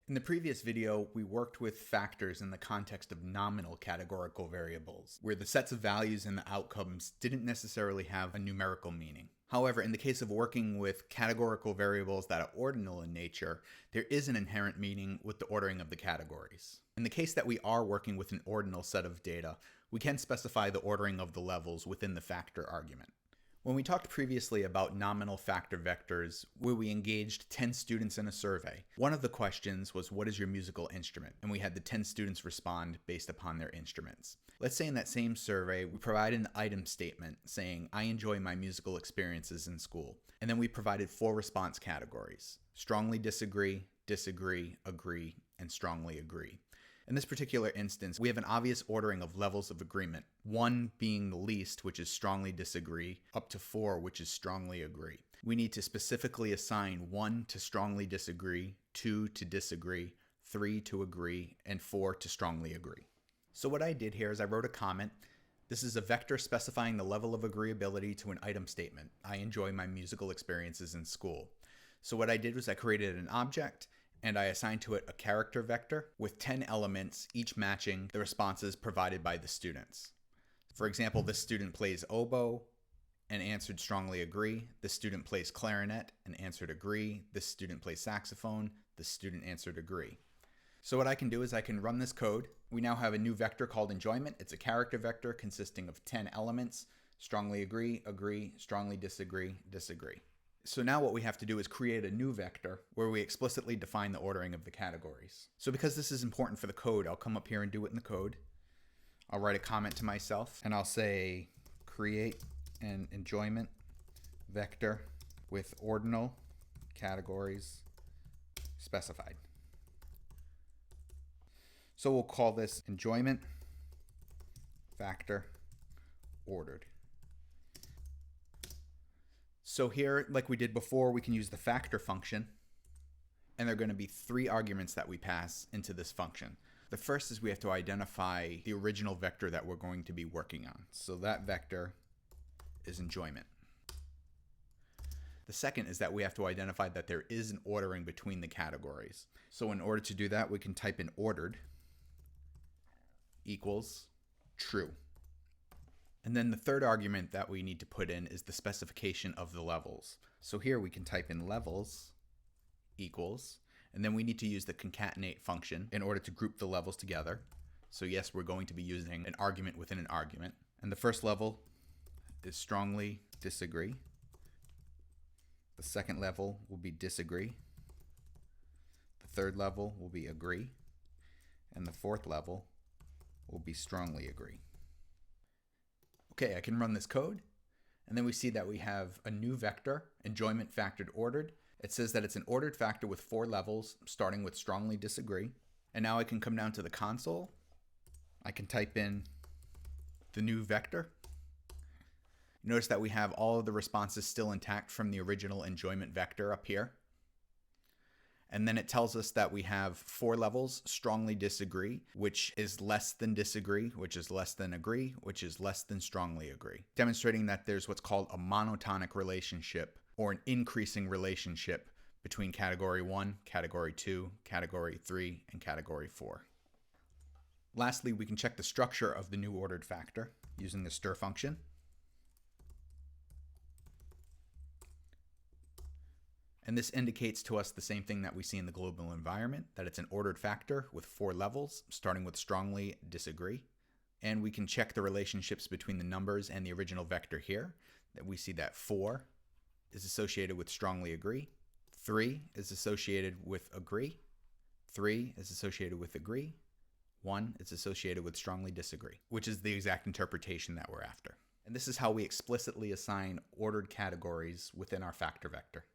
In the previous video, we worked with factors in the context of nominal categorical variables, where the sets of values and the outcomes didn't necessarily have a numerical meaning. However, in the case of working with categorical variables that are ordinal in nature, there is an inherent meaning with the ordering of the categories. In the case that we are working with an ordinal set of data, we can specify the ordering of the levels within the factor argument. When we talked previously about nominal factor vectors, where we engaged 10 students in a survey, one of the questions was, what is your musical instrument? And we had the 10 students respond based upon their instruments. Let's say in that same survey, we provided an item statement saying, I enjoy my musical experiences in school. And then we provided 4 response categories: strongly disagree, disagree, agree, and strongly agree. In this particular instance, we have an obvious ordering of levels of agreement, 1 being the least, which is strongly disagree, up to 4, which is strongly agree. We need to specifically assign 1 to strongly disagree, 2 to disagree, 3 to agree, and 4 to strongly agree. So what I did here is I wrote a comment. This is a vector specifying the level of agreeability to an item statement. I enjoy my musical experiences in school. So what I did was I created an object, and I assigned to it a character vector with 10 elements, each matching the responses provided by the students. For example, this student plays oboe and answered strongly agree. This student plays clarinet and answered agree. This student plays saxophone. This student answered agree. So what I can do is I can run this code. We now have a new vector called enjoyment. It's a character vector consisting of 10 elements: strongly agree, agree, strongly disagree, disagree. So now what we have to do is create a new vector where we explicitly define the ordering of the categories. So because this is important for the code, I'll come up here and do it in the code. I'll write a comment to myself and I'll say create an enjoyment vector with ordinal categories specified. So we'll call this enjoyment factor ordered. So here, like we did before, we can use the factor function, and there are going to be 3 arguments that we pass into this function. The first is we have to identify the original vector that we're going to be working on. So that vector is enjoyment. The second is that we have to identify that there is an ordering between the categories. So in order to do that, we can type in ordered equals true. And then the third argument that we need to put in is the specification of the levels. So here we can type in levels equals, and then we need to use the concatenate function in order to group the levels together. So yes, we're going to be using an argument within an argument. And the first level is strongly disagree. The second level will be disagree. The third level will be agree. And the fourth level will be strongly agree. Okay, I can run this code, and then we see that we have a new vector, enjoyment factored ordered. It says that it's an ordered factor with 4 levels, starting with strongly disagree. And now I can come down to the console. I can type in the new vector. Notice that we have all of the responses still intact from the original enjoyment vector up here. And then it tells us that we have 4 levels: strongly disagree, which is less than disagree, which is less than agree, which is less than strongly agree, demonstrating that there's what's called a monotonic relationship, or an increasing relationship, between category 1, category 2, category 3, and category 4. Lastly, we can check the structure of the new ordered factor using the stir function. And this indicates to us the same thing that we see in the global environment, that it's an ordered factor with 4 levels, starting with strongly disagree. And we can check the relationships between the numbers and the original vector here, that we see that 4 is associated with strongly agree, 3 is associated with agree, 3 is associated with agree, 1 is associated with strongly disagree, which is the exact interpretation that we're after. And this is how we explicitly assign ordered categories within our factor vector.